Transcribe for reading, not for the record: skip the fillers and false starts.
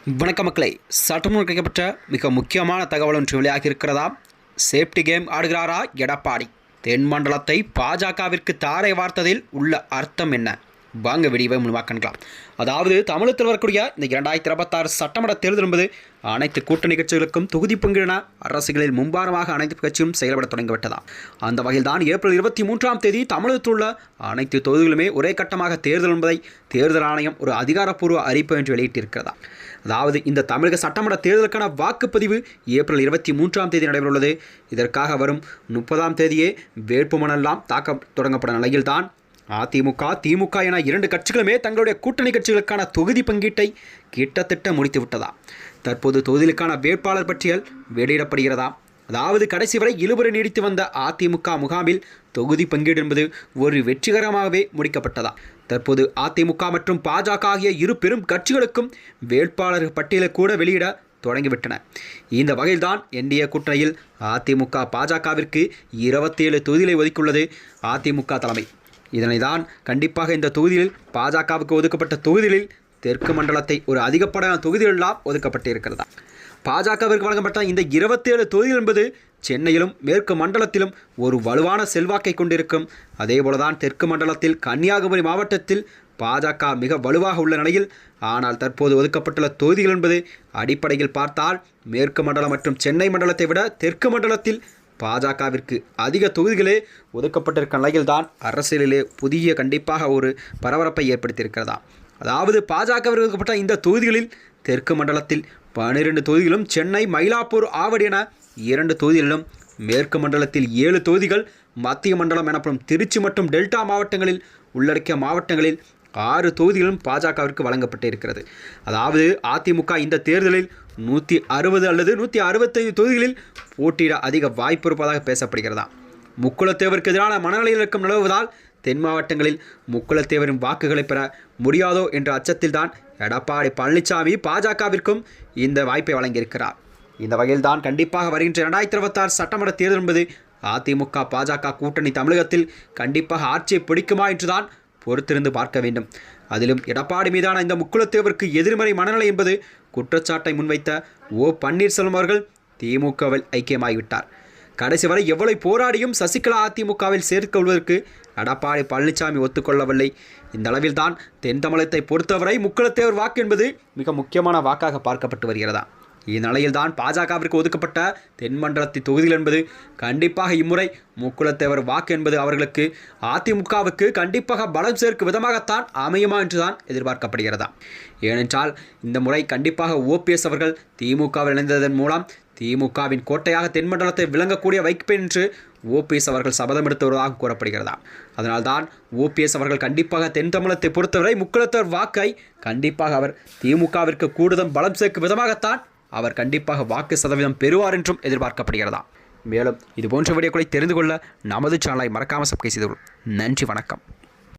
வணக்கம் மக்களே, சட்டமும் கிடைக்கப்பட்ட மிக முக்கியமான தகவல் ஒன்று வெளியாகி இருக்கிறதா? சேஃப்டி கேம் ஆடுகிறாரா எடப்பாடி? தென் மண்டலத்தை பாஜகவிற்கு தாரை வார்த்ததில் உள்ள அர்த்தம் என்ன? வாங்க வீடியோவை முழுமையாக காணலாம். அதாவது தமிழகத்தில் வரக்கூடிய இந்த 2026 சட்டமன்ற தேர்தல் என்பது அனைத்து கூட்டணி கட்சிகளுக்கும் தொகுதி பங்கின அரசுகளில் மும்பாரமாக அனைத்து கட்சியும் செயல்பட தொடங்கிவிட்டதா. அந்த வகையில் தான் ஏப்ரல் 23ஆம் தேதி தமிழகத்தில் உள்ள அனைத்து தொகுதிகளுமே ஒரே கட்டமாக தேர்தல் என்பதை தேர்தல் ஆணையம் ஒரு அதிகாரப்பூர்வ அறிவிப்பு என்று வெளியிட்டிருக்கிறதா. அதாவது இந்த தமிழக சட்டமன்ற தேர்தலுக்கான வாக்குப்பதிவு ஏப்ரல் 23ஆம் தேதி நடைபெறவுள்ளது. இதற்காக வரும் 30ஆம் தேதியே வேட்புமனெல்லாம் தாக்க தொடங்கப்பட்ட நிலையில்தான் அதிமுக, திமுக என இரண்டு கட்சிகளுமே தங்களுடைய கூட்டணி கட்சிகளுக்கான தொகுதி பங்கீட்டை கிட்டத்தட்ட முடித்து விட்டதா. தற்போது தொகுதிகளுக்கான வேட்பாளர் பட்டியல் வெளியிடப்படுகிறதா. அதாவது கடைசி வரை இழுபறி நீடித்து வந்த அதிமுக முகாமில் தொகுதி பங்கீடு என்பது ஒரு வெற்றிகரமாகவே முடிக்கப்பட்டதா. தற்போது அதிமுக மற்றும் பாஜக ஆகிய இரு பெரும் கட்சிகளுக்கும் வேட்பாளர் பட்டியலை கூட வெளியிட தொடங்கிவிட்டன. இந்த வகையில்தான் என்டிஏ கூட்டணியில் அதிமுக பாஜகவிற்கு 27 தொகுதிகளை ஒதுக்கியுள்ளது அதிமுக தலைமை. இதனை தான் கண்டிப்பாக இந்த தொகுதியில் பாஜகவுக்கு ஒதுக்கப்பட்ட தொகுதிகளில் தெற்கு மண்டலத்தை ஒரு அதிகப்படியான தொகுதிகளெல்லாம் ஒதுக்கப்பட்டிருக்கிறதா. பாஜகவிற்கு வழங்கப்பட்ட இந்த 27 தொகுதிகள் என்பது சென்னையிலும் மேற்கு மண்டலத்திலும் ஒரு வலுவான செல்வாக்கை கொண்டிருக்கும். அதேபோலதான் தெற்கு மண்டலத்தில் கன்னியாகுமரி மாவட்டத்தில் பாஜக மிக வலுவாக உள்ள நிலையில், ஆனால் தற்போது ஒதுக்கப்பட்டுள்ள தொகுதிகள் என்பது அடிப்படையில் பார்த்தால் மேற்கு மண்டலம் மற்றும் சென்னை மண்டலத்தை விட தெற்கு மண்டலத்தில் பாஜகவிற்கு அதிக தொகுதிகளே ஒதுக்கப்பட்டிருக்க நிலையில்தான் அரசியலிலே புதிய கண்டிப்பாக ஒரு பரபரப்பை ஏற்படுத்தியிருக்கிறதா. அதாவது பாஜகவிற்கு ஒதுக்கப்பட்ட இந்த தொகுதிகளில் தெற்கு மண்டலத்தில் 12 தொகுதிகளும், சென்னை, மயிலாப்பூர், ஆவடி என 2 தொகுதிகளிலும், மேற்கு மண்டலத்தில் 7 தொகுதிகள், மத்திய மண்டலம் எனப்படும் திருச்சி மற்றும் டெல்டா மாவட்டங்களில் உள்ளடக்கிய மாவட்டங்களில் 6 தொகுதிகளும் பாஜகவிற்கு வழங்கப்பட்டு இருக்கிறது. அதாவது அதிமுக இந்த தேர்தலில் 160 அல்லது 165 தொகுதிகளில் போட்டியிட அதிக வாய்ப்பு இருப்பதாக பேசப்படுகிறதா. முக்குலத்தேவருக்கு எதிரான மனநிலையில் இருக்கும் நிலவுவதால் தென் மாவட்டங்களில் முக்குலத்தேவரின் வாக்குகளை பெற முடியாதோ என்ற அச்சத்தில்தான் எடப்பாடி பழனிசாமி பாஜகவிற்கும் இந்த வாய்ப்பை வழங்கியிருக்கிறார். இந்த வகையில்தான் கண்டிப்பாக வருகின்ற 2026 சட்டமன்ற தேர்தல் என்பது அதிமுக பாஜக கூட்டணி தமிழகத்தில் கண்டிப்பாக ஆட்சியை பிடிக்குமா என்றுதான் பொறுத்திருந்து பார்க்க வேண்டும். அதிலும் எடப்பாடி மீதான இந்த முக்குலத்தேவருக்கு எதிர்மறை மனநிலை என்பது குற்றச்சாட்டை முன்வைத்த ஓ பன்னீர்செல்வம் அவர்கள் திமுகவில் ஐக்கியமாகிவிட்டார். கடைசி வரை எவ்வளவு போராடியும் சசிகலா அதிமுகவில் சேர்க்கொள்வதற்கு எடப்பாடி பழனிசாமி ஒத்துக்கொள்ளவில்லை. இந்த அளவில் தான் தென் தமிழகத்தை பொறுத்தவரை முக்குலத்தேவர் வாக்கு என்பது மிக முக்கியமான வாக்காக பார்க்கப்பட்டு வருகிறதா. இந்நிலையில்தான் பாஜகவிற்கு ஒதுக்கப்பட்ட தென் மண்டலத்தின் தொகுதிகள் என்பது கண்டிப்பாக இம்முறை முக்குலத்தேவர் வாக்கு என்பது அவர்களுக்கு அதிமுகவுக்கு கண்டிப்பாக பலம் சேர்க்கும் விதமாகத்தான் அமையுமா என்றுதான் எதிர்பார்க்கப்படுகிறதா. ஏனென்றால் இந்த முறை கண்டிப்பாக ஓபிஎஸ் அவர்கள் திமுகவில் இணைந்ததன் மூலம் திமுகவின் கோட்டையாக தென் மண்டலத்தை விளங்கக்கூடிய வைப்பேன் என்று ஓபிஎஸ் அவர்கள் சபதம் எடுத்து வருவதாக கூறப்படுகிறதா. அதனால்தான் ஓபிஎஸ் அவர்கள் கண்டிப்பாக தென் தமிழகத்தை பொறுத்தவரை முக்குலத்தேவர் வாக்கை கண்டிப்பாக அவர் திமுகவிற்கு கூடுதல் பலம் சேர்க்கும் விதமாகத்தான் அவர் கண்டிப்பாக வாக்கு சதவீதம் பெறுவார் என்றும் எதிர்பார்க்கப்படுகிறதா. மேலும் இதுபோன்ற வீடியோக்களை தெரிந்து கொள்ள நமது சேனலை மறக்காமல் சப்ஸ்கிரைப் செய்து கொள்ளுங்கள். நன்றி, வணக்கம்.